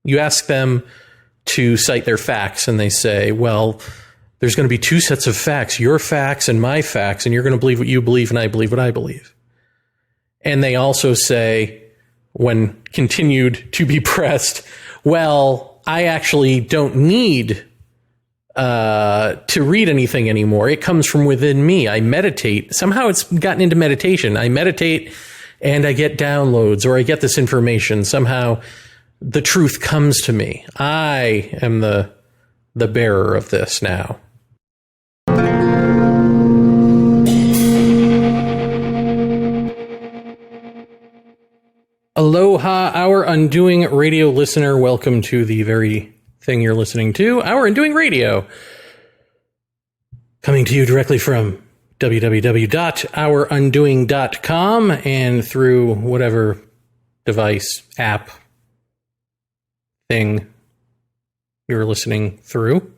You ask them to cite their facts, and they say, well, there's going to be two sets of facts, your facts and my facts, and you're going to believe what you believe, and I believe what I believe. And they also say, when continued to be pressed, well, I actually don't need to read anything anymore. It comes from within me. I meditate. Somehow it's gotten into meditation. I meditate and I get downloads, or I get this information. Somehow the truth comes to me. I am the bearer of this now. Aloha, Our Undoing Radio listener. Welcome to the very thing you're listening to, Our Undoing Radio. Coming to you directly from www.ourundoing.com and through whatever device, app, thing you're listening through.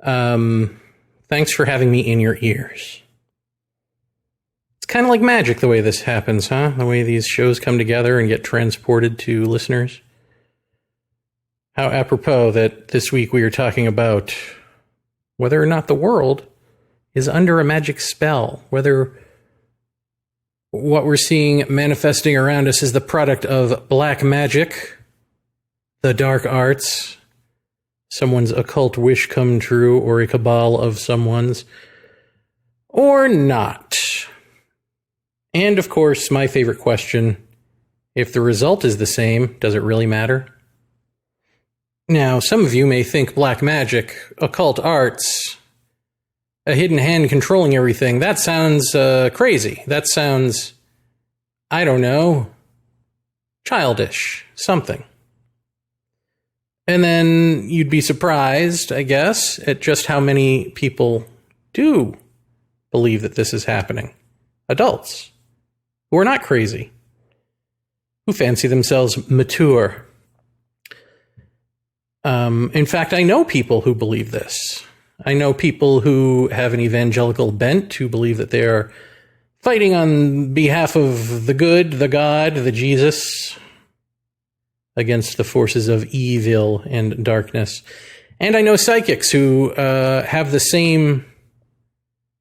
Thanks for having me in your ears. It's kind of like magic the way this happens, huh? The way these shows come together and get transported to listeners. How apropos that this week we are talking about whether or not the world is under a magic spell, whether what we're seeing manifesting around us is the product of black magic, the dark arts, someone's occult wish come true, or a cabal of someone's, or not. And of course, my favorite question, if the result is the same, does it really matter? Now, some of you may think black magic, occult arts, a hidden hand controlling everything, that sounds crazy. That sounds, I don't know, childish, something. And then you'd be surprised, I guess, at just how many people do believe that this is happening. Adults who are not crazy, who fancy themselves mature. In fact, I know people who believe this. I know people who have an evangelical bent, who believe that they are fighting on behalf of the good, the God, the Jesus, against the forces of evil and darkness. And I know psychics who have the same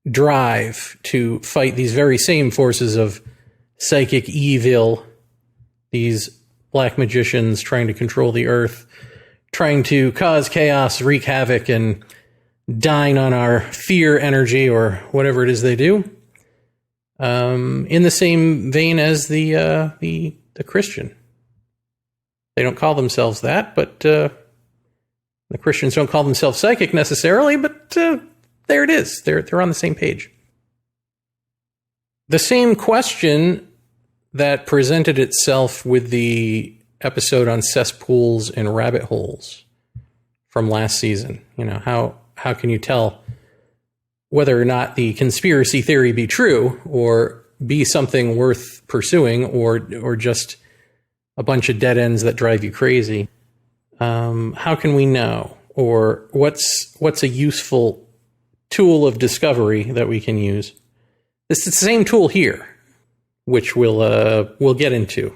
drive to fight these very same forces of psychic evil, these black magicians trying to control the earth, trying to cause chaos, wreak havoc, and dine on our fear energy, or whatever it is they do, in the same vein as the Christian. They don't call themselves that, but the Christians don't call themselves psychic necessarily, but there it is. They're on the same page. The same question that presented itself with the episode on cesspools and rabbit holes from last season. You know, how can you tell whether or not the conspiracy theory be true, or be something worth pursuing, or just a bunch of dead ends that drive you crazy? How can we know? Or what's a useful tool of discovery that we can use? It's the same tool here, which we'll get into.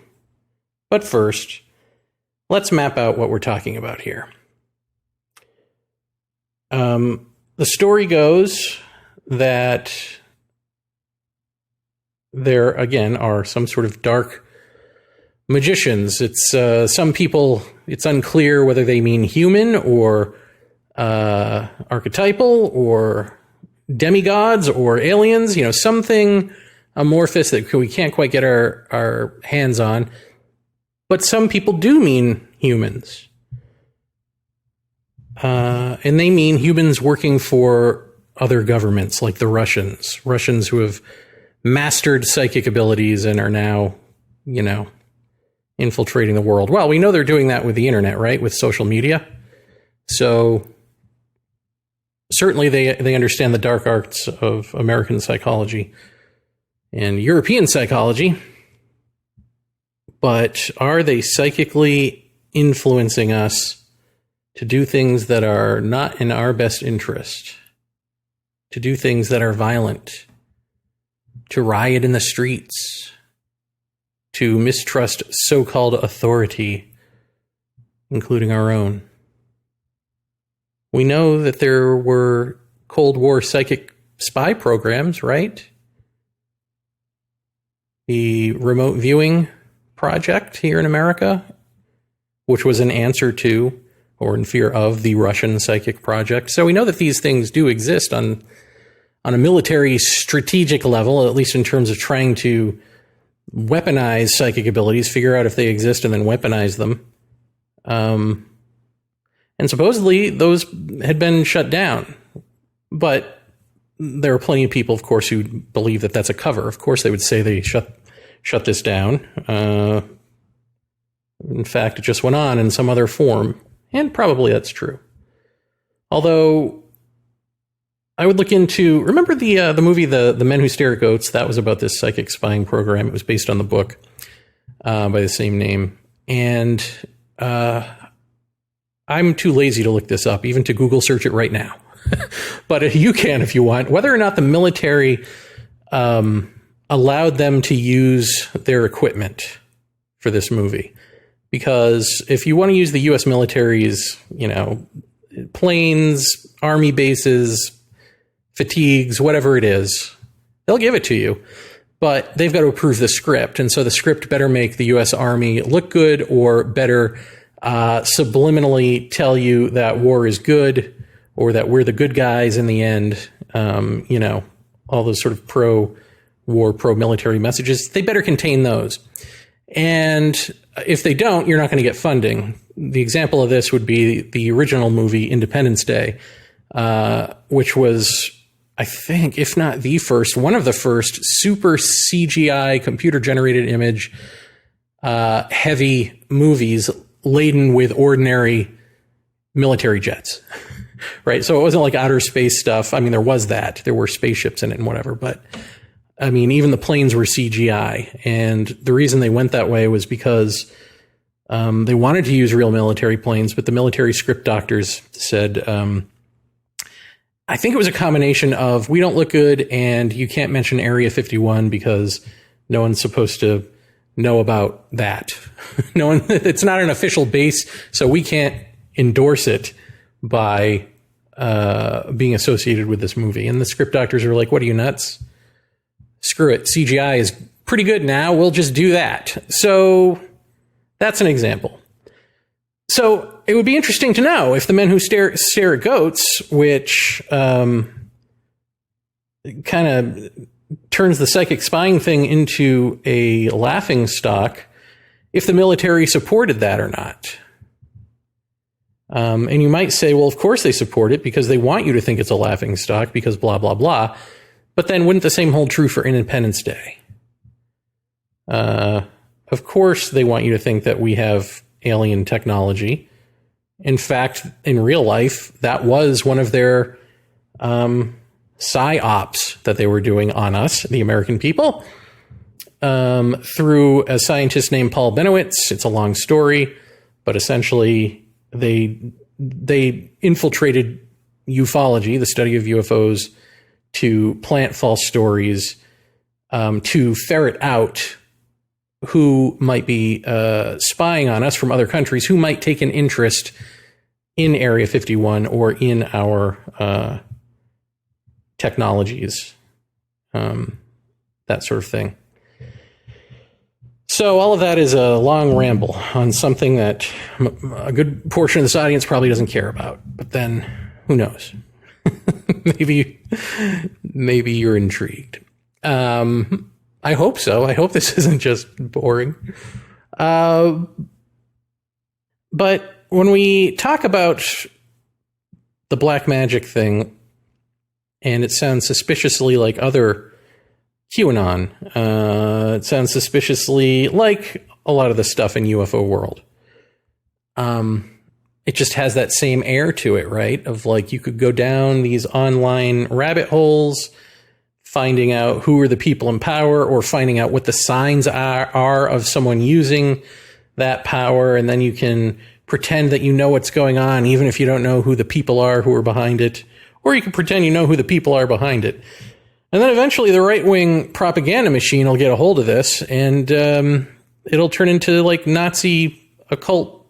But first, let's map out what we're talking about here. The story goes that there, again, are some sort of dark magicians. It's some people, it's unclear whether they mean human or archetypal or demigods or aliens, you know, something amorphous that we can't quite get our hands on. But some people do mean humans. And they mean humans working for other governments, like the Russians who have mastered psychic abilities and are now, you know, infiltrating the world. Well, we know they're doing that with the internet, right? With social media. So certainly they understand the dark arts of American psychology and European psychology. But are they psychically influencing us to do things that are not in our best interest? To do things that are violent? To riot in the streets? To mistrust so-called authority? including our own. We know that there were Cold War psychic spy programs, right? The remote viewing project here in America, which was an answer to or in fear of the Russian psychic project. So we know that these things do exist on a military strategic level, at least in terms of trying to weaponize psychic abilities, figure out if they exist and then weaponize them. And supposedly those had been shut down. But there are plenty of people, of course, who believe that that's a cover. Of course, they would say they shut this down. In fact, it just went on in some other form. And probably that's true. Although I would look into, remember the movie The Men Who Stare at Goats? That was about this psychic spying program. It was based on the book by the same name. And I'm too lazy to look this up, even to Google search it right now. But you can if you want. Whether or not the military allowed them to use their equipment for this movie. Because if you want to use the U.S. military's, planes, army bases, fatigues, whatever it is, they'll give it to you. But they've got to approve the script. And so the script better make the U.S. Army look good or better subliminally tell you that war is good or that we're the good guys in the end. All those sort of pro-war, pro-military messages. They better contain those. And if they don't, you're not going to get funding. The example of this would be the original movie Independence Day, which was, I think, if not the first, one of the first super CGI computer-generated image heavy movies laden with ordinary military jets, right? So it wasn't like outer space stuff. I mean, there was that. There were spaceships in it and whatever, but I mean, even the planes were CGI. And the reason they went that way was because they wanted to use real military planes, but the military script doctors said, I think it was a combination of we don't look good and you can't mention Area 51 because no one's supposed to know about that. No one, it's not an official base, so we can't endorse it by being associated with this movie. And the script doctors are like, what are you, nuts? Screw it. CGI is pretty good now. We'll just do that. So that's an example. So it would be interesting to know if The Men Who Stare at Goats, which kind of turns the psychic spying thing into a laughingstock, if the military supported that or not. And you might say, well, of course they support it because they want you to think it's a laughingstock because blah, blah, blah. But then wouldn't the same hold true for Independence Day? Of course they want you to think that we have alien technology. In fact, in real life, that was one of their psyops that they were doing on us, the American people, through a scientist named Paul Benowitz. It's a long story, but essentially they infiltrated ufology, the study of UFOs, to plant false stories, to ferret out who might be spying on us from other countries, who might take an interest in Area 51 or in our technologies, that sort of thing. So all of that is a long ramble on something that a good portion of this audience probably doesn't care about. But then, who knows? maybe you're intrigued. I hope so. I hope this isn't just boring. But when we talk about the black magic thing, and it sounds suspiciously like other QAnon, it sounds suspiciously like a lot of the stuff in UFO world. It just has that same air to it, right? Of like you could go down these online rabbit holes, finding out who are the people in power or finding out what the signs are of someone using that power. And then you can pretend that you know what's going on, even if you don't know who the people are who are behind it. Or you can pretend you know who the people are behind it. And then eventually the right-wing propaganda machine will get a hold of this and it'll turn into like Nazi occult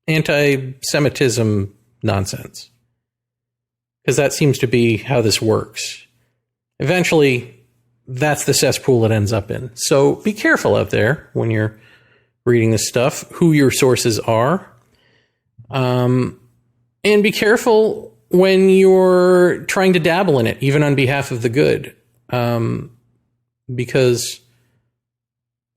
anti-Semitism nonsense. Because that seems to be how this works. Eventually, that's the cesspool it ends up in. So be careful out there when you're reading this stuff, who your sources are. And be careful when you're trying to dabble in it, even on behalf of the good. Because,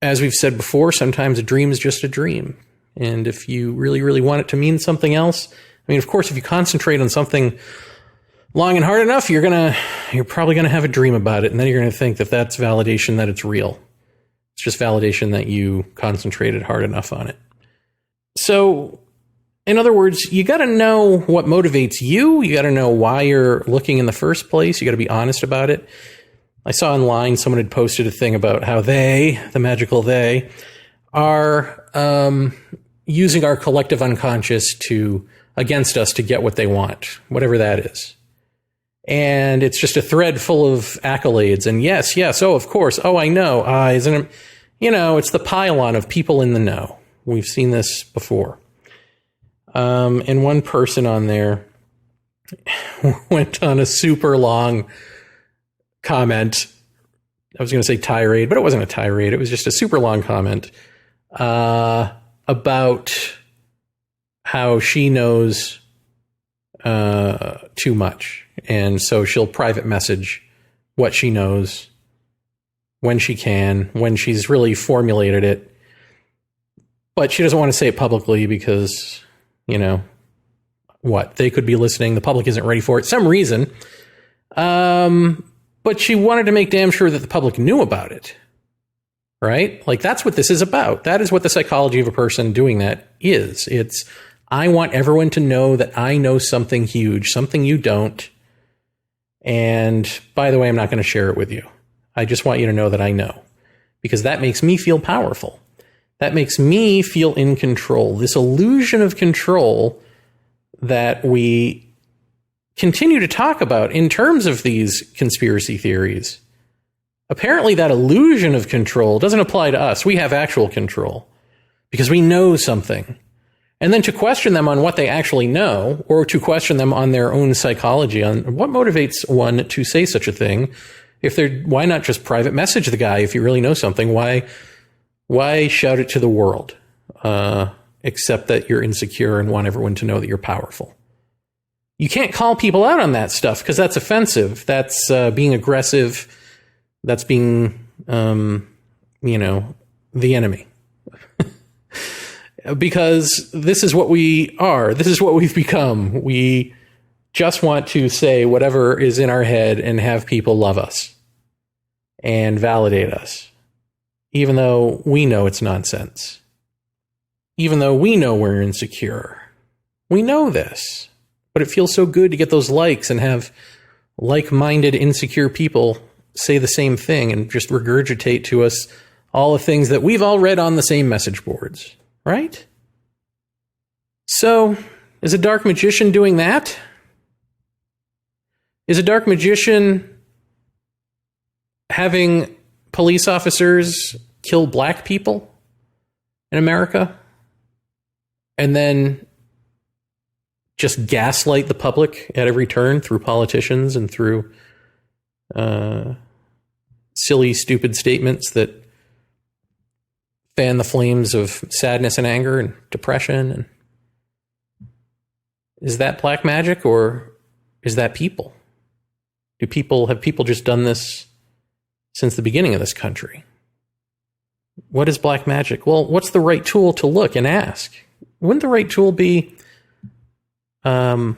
as we've said before, sometimes a dream is just a dream. And if you really, really want it to mean something else, I mean, of course, if you concentrate on something long and hard enough, you're probably going to have a dream about it. And then you're going to think that that's validation that it's real. It's just validation that you concentrated hard enough on it. So, in other words, you got to know what motivates you. You got to know why you're looking in the first place. You got to be honest about it. I saw online someone had posted a thing about how they, the magical they, are using our collective unconscious against us to get what they want, whatever that is. And it's just a thread full of accolades. And yes, oh, of course. Oh, I know. Isn't it? It's the pylon of people in the know. We've seen this before. And one person on there went on a super long comment. I was going to say tirade, but it wasn't a tirade. It was just a super long comment about how she knows too much. And so she'll private message what she knows when she can, when she's really formulated it. But she doesn't want to say it publicly because, they could be listening. The public isn't ready for it. Some reason. But she wanted to make damn sure that the public knew about it. Right? Like, that's what this is about. That is what the psychology of a person doing that is. It's, I want everyone to know that I know something huge, something you don't. And by the way, I'm not going to share it with you. I just want you to know that I know. Because that makes me feel powerful. That makes me feel in control. This illusion of control that we continue to talk about in terms of these conspiracy theories. Apparently that illusion of control doesn't apply to us. We have actual control because we know something. And then to question them on what they actually know, or to question them on their own psychology, on what motivates one to say such a thing. Why not just private message the guy if you really know something? Why shout it to the world? Except that you're insecure and want everyone to know that you're powerful. You can't call people out on that stuff because that's offensive. That's being aggressive. That's being, the enemy. Because this is what we are. This is what we've become. We just want to say whatever is in our head and have people love us and validate us, even though we know it's nonsense. Even though we know we're insecure. We know this. But it feels so good to get those likes and have like-minded, insecure people say the same thing and just regurgitate to us all the things that we've all read on the same message boards. Right? So, is a dark magician doing that? Is a dark magician having police officers kill black people in America and then just gaslight the public at every turn through politicians and through silly, stupid statements that fan the flames of sadness and anger and depression? And is that black magic, or is that people? Have people just done this since the beginning of this country? What is black magic? Well, what's the right tool to look and ask? Wouldn't the right tool be, the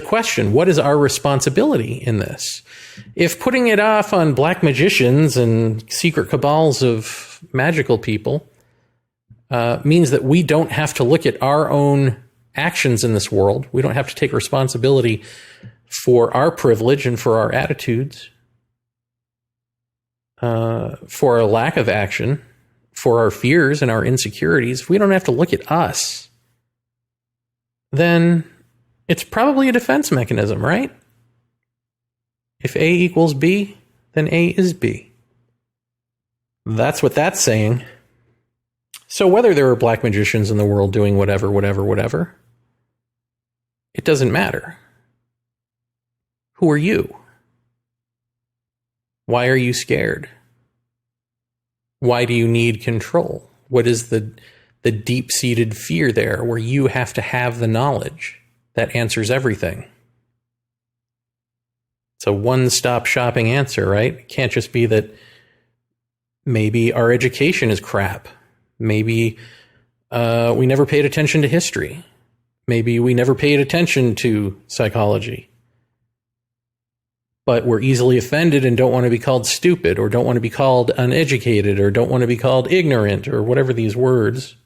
question, what is our responsibility in this? If putting it off on black magicians and secret cabals of magical people means that we don't have to look at our own actions in this world, we don't have to take responsibility for our privilege and for our attitudes, for our lack of action, for our fears and our insecurities, if we don't have to look at us, then it's probably a defense mechanism, right? If A equals B, then A is B. That's what that's saying. So whether there are black magicians in the world doing whatever, it doesn't matter. Who are you? Why are you scared? Why do you need control? What is the deep-seated fear there where you have to have the knowledge that answers everything? It's a one-stop shopping answer, right? It can't just be that maybe our education is crap. Maybe we never paid attention to history. Maybe we never paid attention to psychology. But we're easily offended and don't want to be called stupid, or don't want to be called uneducated, or don't want to be called ignorant, or whatever these words,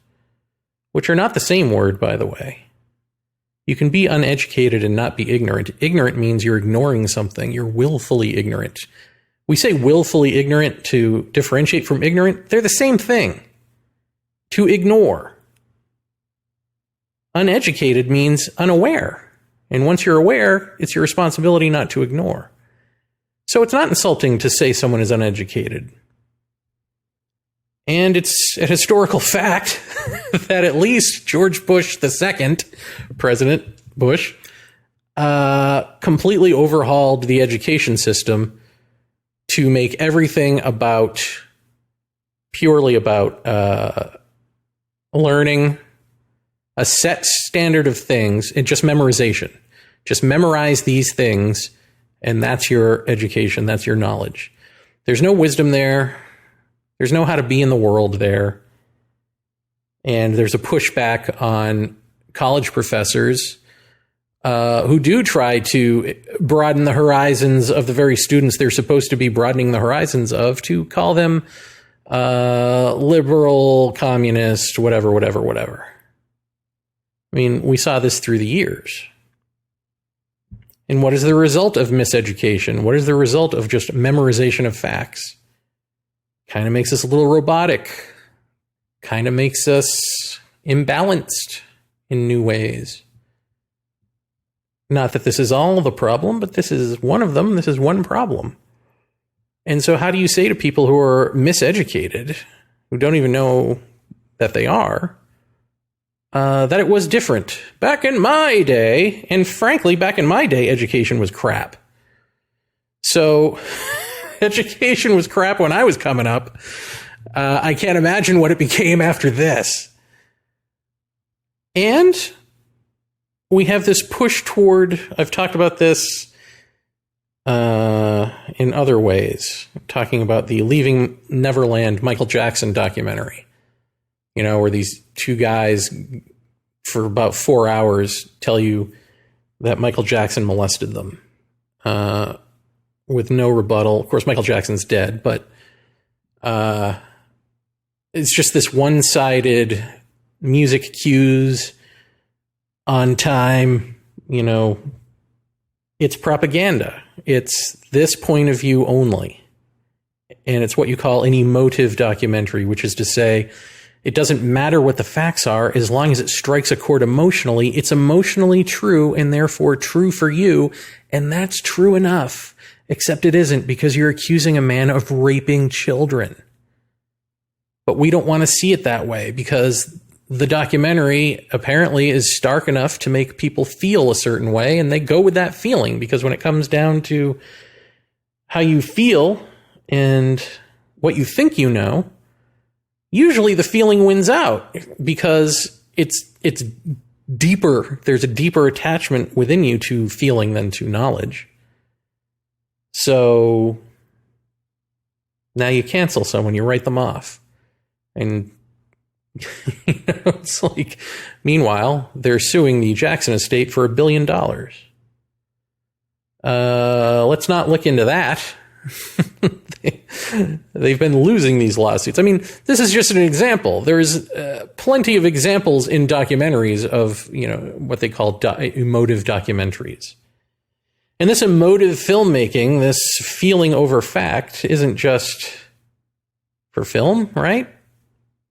which are not the same word, by the way. You can be uneducated and not be ignorant. Ignorant means you're ignoring something. You're willfully ignorant. We say willfully ignorant to differentiate from ignorant. They're the same thing. To ignore. Uneducated means unaware. And once you're aware, it's your responsibility not to ignore. So it's not insulting to say someone is uneducated. And it's a historical fact that at least George Bush II, President Bush, completely overhauled the education system to make everything purely about learning a set standard of things and just memorization. Just memorize these things, and that's your education, that's your knowledge. There's no wisdom there. There's no how to be in the world there. And there's a pushback on college professors who do try to broaden the horizons of the very students they're supposed to be broadening the horizons of, to call them liberal, communist, whatever. I mean, we saw this through the years. And what is the result of miseducation? What is the result of just memorization of facts? Kind of makes us a little robotic. Kind of makes us imbalanced in new ways. Not that this is all the problem, but this is one of them. This is one problem. And so how do you say to people who are miseducated, who don't even know that they are, that it was different back in my day? And frankly, back in my day, education was crap. So education was crap when I was coming up. I can't imagine what it became after this. And we have this push toward, I've talked about this in other ways, talking about the Leaving Neverland Michael Jackson documentary, where these two guys for about 4 hours tell you that Michael Jackson molested them with no rebuttal. Of course, Michael Jackson's dead, but it's just this one-sided music cues on time, it's propaganda. It's this point of view only. And it's what you call an emotive documentary, which is to say, it doesn't matter what the facts are, as long as it strikes a chord emotionally, it's emotionally true and therefore true for you. And that's true enough, except it isn't, because you're accusing a man of raping children. But we don't want to see it that way, because the documentary apparently is stark enough to make people feel a certain way, and they go with that feeling, because when it comes down to how you feel and what you think you know, usually the feeling wins out, because it's deeper. There's a deeper attachment within you to feeling than to knowledge. So now you cancel someone, you write them off. And it's like, meanwhile, they're suing the Jackson estate for $1 billion. Let's not look into that. They've been losing these lawsuits. I mean, this is just an example. There's plenty of examples in documentaries of, what they call emotive documentaries. And this emotive filmmaking, this feeling over fact, isn't just for film, right?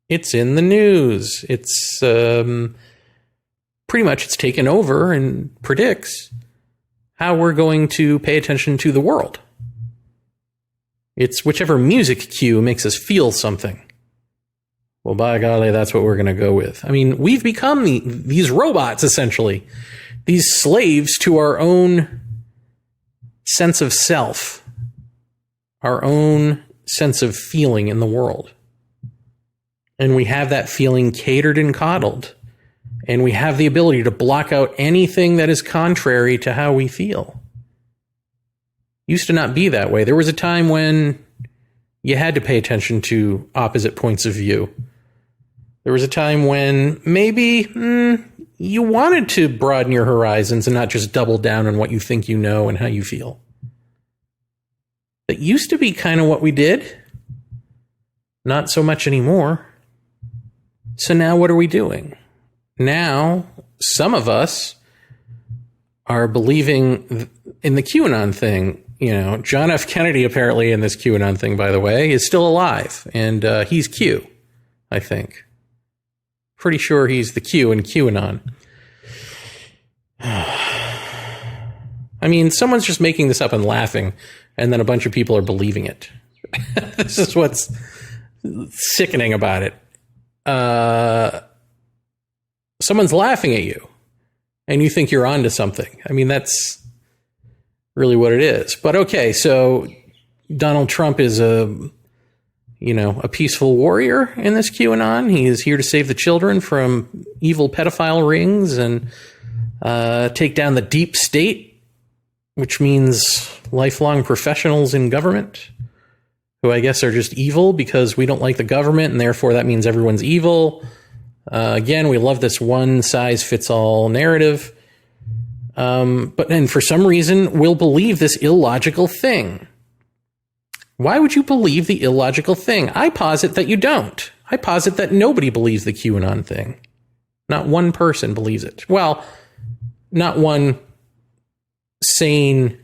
It's in the news. It's pretty much it's taken over and predicts how we're going to pay attention to the world. It's whichever music cue makes us feel something. Well, by golly, that's what we're going to go with. I mean, we've become these robots, essentially. These slaves to our own sense of self, our own sense of feeling in the world. And we have that feeling catered and coddled. And we have the ability to block out anything that is contrary to how we feel. Used to not be that way. There was a time when you had to pay attention to opposite points of view. There was a time when maybe you wanted to broaden your horizons and not just double down on what you think you know and how you feel. That used to be kind of what we did. Not so much anymore. So now what are we doing? Now, some of us are believing in the QAnon thing. You know, John F. Kennedy, apparently, in this QAnon thing, by the way, is still alive. And he's Q, I think. Pretty sure he's the Q in QAnon. I mean, someone's just making this up and laughing, and then a bunch of people are believing it. This is what's sickening about it. Someone's laughing at you, and you think you're onto something. I mean, that's really what it is. But okay, so Donald Trump is a peaceful warrior in this QAnon. He is here to save the children from evil pedophile rings and take down the deep state, which means lifelong professionals in government, who I guess are just evil because we don't like the government, and therefore that means everyone's evil. Again, we love this one-size-fits-all narrative. But for some reason, we'll believe this illogical thing. Why would you believe the illogical thing? I posit that you don't. I posit that nobody believes the QAnon thing. Not one person believes it. Well, not one sane,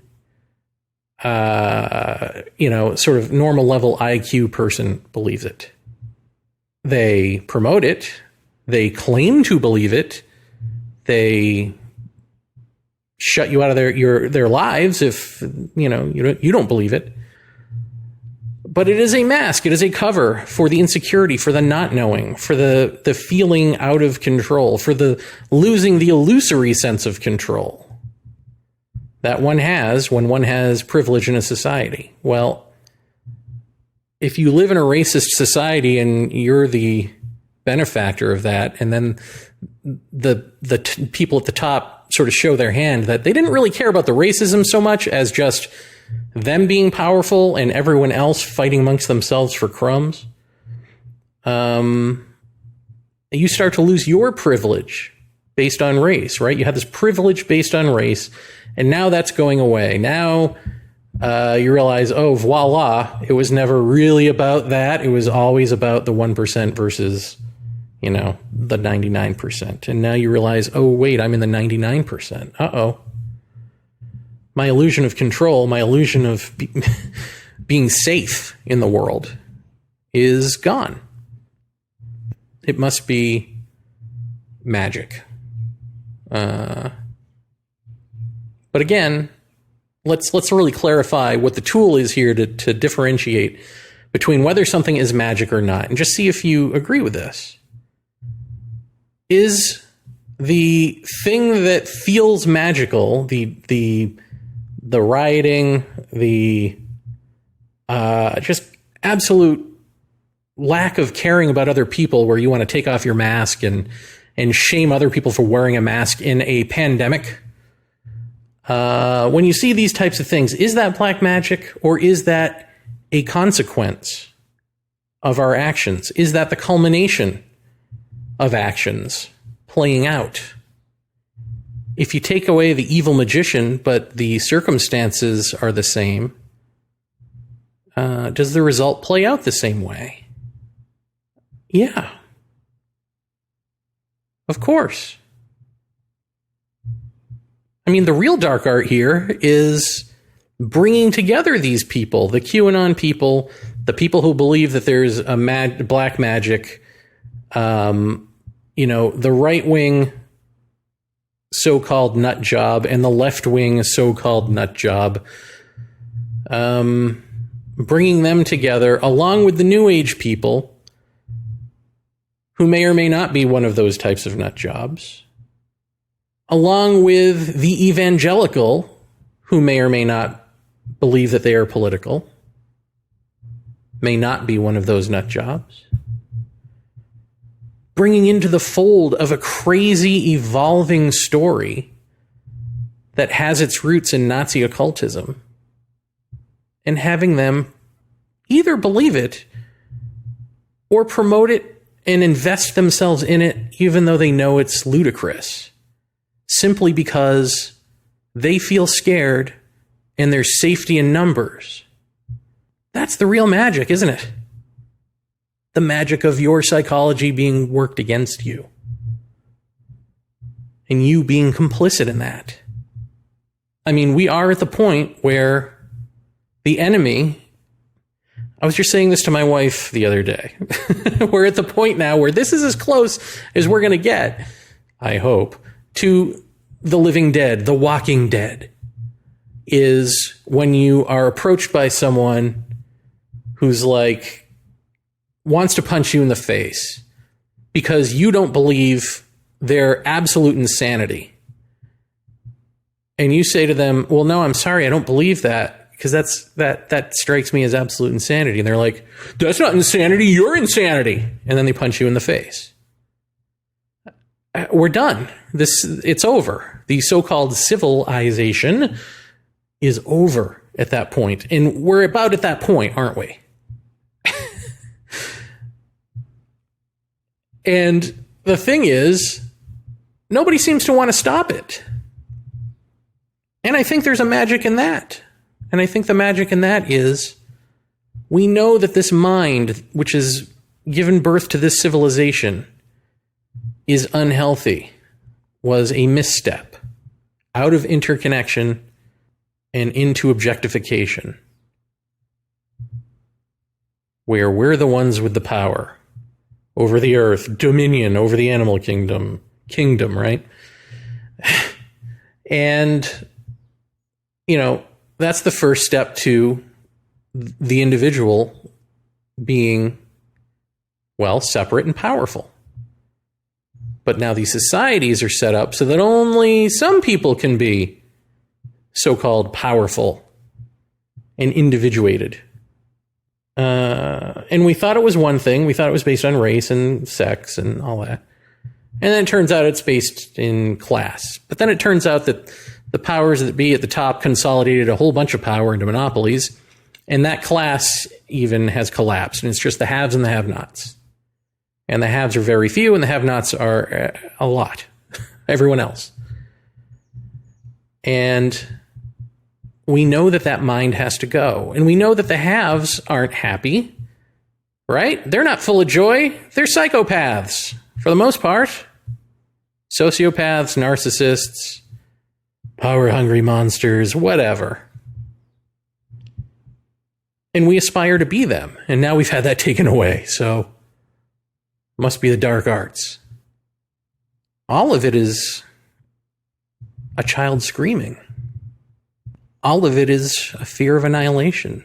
sort of normal level IQ person believes it. They promote it. They claim to believe it. They shut you out of their lives if you don't believe it. But it is a mask. It is a cover for the insecurity, for the not knowing, for the feeling out of control, for the losing the illusory sense of control that one has when one has privilege in a society. Well, if you live in a racist society and you're the benefactor of that, and then the people at the top sort of show their hand that they didn't really care about the racism so much as just them being powerful and everyone else fighting amongst themselves for crumbs, you start to lose your privilege based on race, right? You have this privilege based on race, and now that's going away. Now you realize, oh, voila, it was never really about that. It was always about the 1% versus, the 99%. And now you realize, oh, wait, I'm in the 99%. Uh-oh. My illusion of control, my illusion of being safe in the world is gone. It must be magic. But again, let's really clarify what the tool is here to differentiate between whether something is magic or not, and just see if you agree with this. Is the thing that feels magical, the rioting, the just absolute lack of caring about other people, where you want to take off your mask and shame other people for wearing a mask in a pandemic? When you see these types of things, is that black magic, or is that a consequence of our actions? Is that the culmination of actions playing out? If you take away the evil magician, but the circumstances are the same, does the result play out the same way? Yeah. Of course. I mean, the real dark art here is bringing together these people, the QAnon people, the people who believe that there's a black magic, the right-wing so-called nut job and the left-wing so-called nut job, bringing them together along with the New Age people who may or may not be one of those types of nut jobs, along with the evangelical, who may or may not believe that they are political, may not be one of those nut jobs, bringing into the fold of a crazy evolving story that has its roots in Nazi occultism, and having them either believe it or promote it and invest themselves in it, even though they know it's ludicrous, simply because they feel scared and there's safety in numbers. That's the real magic, isn't it? The magic of your psychology being worked against you, and you being complicit in that. I mean, we are at the point where the enemy, I was just saying this to my wife the other day, we're at the point now where this is as close as we're going to get, I hope, to the living dead, the walking dead, is when you are approached by someone who's like, wants to punch you in the face because you don't believe their absolute insanity. And you say to them, well, no, I'm sorry, I don't believe that, because that strikes me as absolute insanity. And they're like, that's not insanity, you're insanity. And then they punch you in the face. We're done. It's over. The so-called civilization is over at that point. And we're about at that point, aren't we? And the thing is, nobody seems to want to stop it. And I think there's a magic in that. And I think the magic in that is, we know that this mind, which has given birth to this civilization, is unhealthy, was a misstep, out of interconnection and into objectification, where we're the ones with the power over the earth, dominion over the animal kingdom, right? And, you know, that's the first step to the individual being, well, separate and powerful. But now these societies are set up so that only some people can be so-called powerful and individuated. And we thought it was one thing. We thought it was based on race and sex and all that. And then it turns out it's based in class. But then it turns out that the powers that be at the top consolidated a whole bunch of power into monopolies. And that class even has collapsed. And it's just the haves and the have-nots. And the haves are very few, and the have-nots are a lot. Everyone else. And we know that that mind has to go. And we know that the haves aren't happy, right? They're not full of joy. They're psychopaths, for the most part. Sociopaths, narcissists, power-hungry monsters, whatever. And we aspire to be them. And now we've had that taken away, so must be the dark arts. All of it is a child screaming. All of it is a fear of annihilation.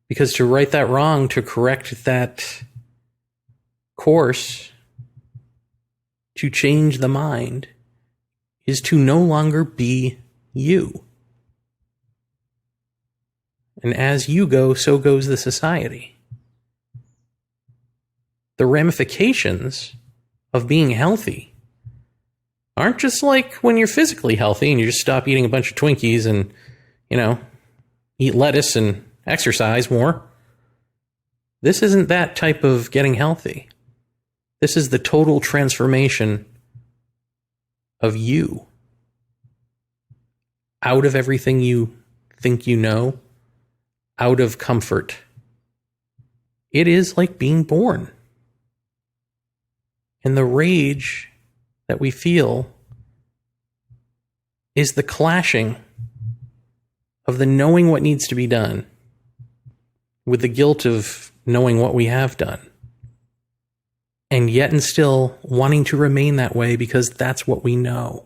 Because to right that wrong, to correct that course, to change the mind, is to no longer be you. And as you go, so goes the society. The ramifications of being healthy aren't just like when you're physically healthy and you just stop eating a bunch of Twinkies and, you know, eat lettuce and exercise more. This isn't that type of getting healthy. This is the total transformation of you. Out of everything you think you know, out of comfort. It is like being born. And the rage that we feel is the clashing of the knowing what needs to be done with the guilt of knowing what we have done. And yet and still wanting to remain that way because that's what we know.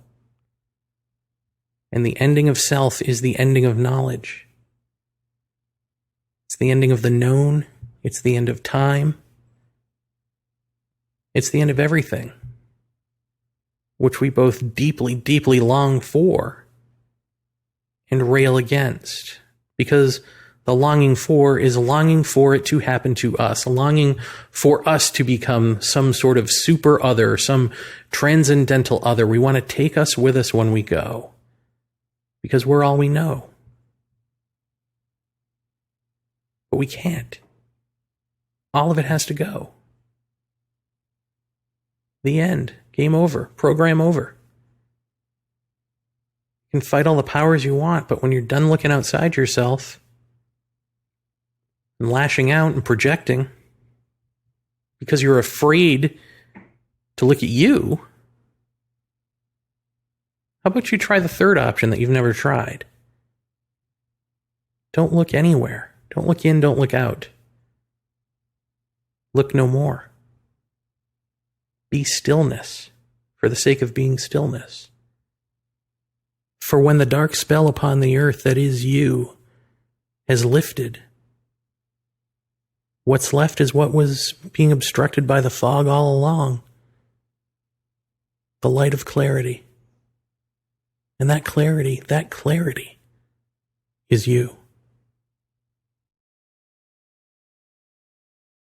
And the ending of self is the ending of knowledge. It's the ending of the known. It's the end of time. It's the end of everything, which we both deeply, deeply long for and rail against, because the longing for is longing for it to happen to us, longing for us to become some sort of super other, some transcendental other. We want to take us with us when we go, because we're all we know. But we can't. All of it has to go. The end. Game over. Program over. You can fight all the powers you want, but when you're done looking outside yourself and lashing out and projecting because you're afraid to look at you, how about you try the third option that you've never tried? Don't look anywhere. Don't look in, don't look out. Look no more. Be stillness for the sake of being stillness. For when the dark spell upon the earth that is you has lifted, what's left is what was being obstructed by the fog all along. The light of clarity. And that clarity is you.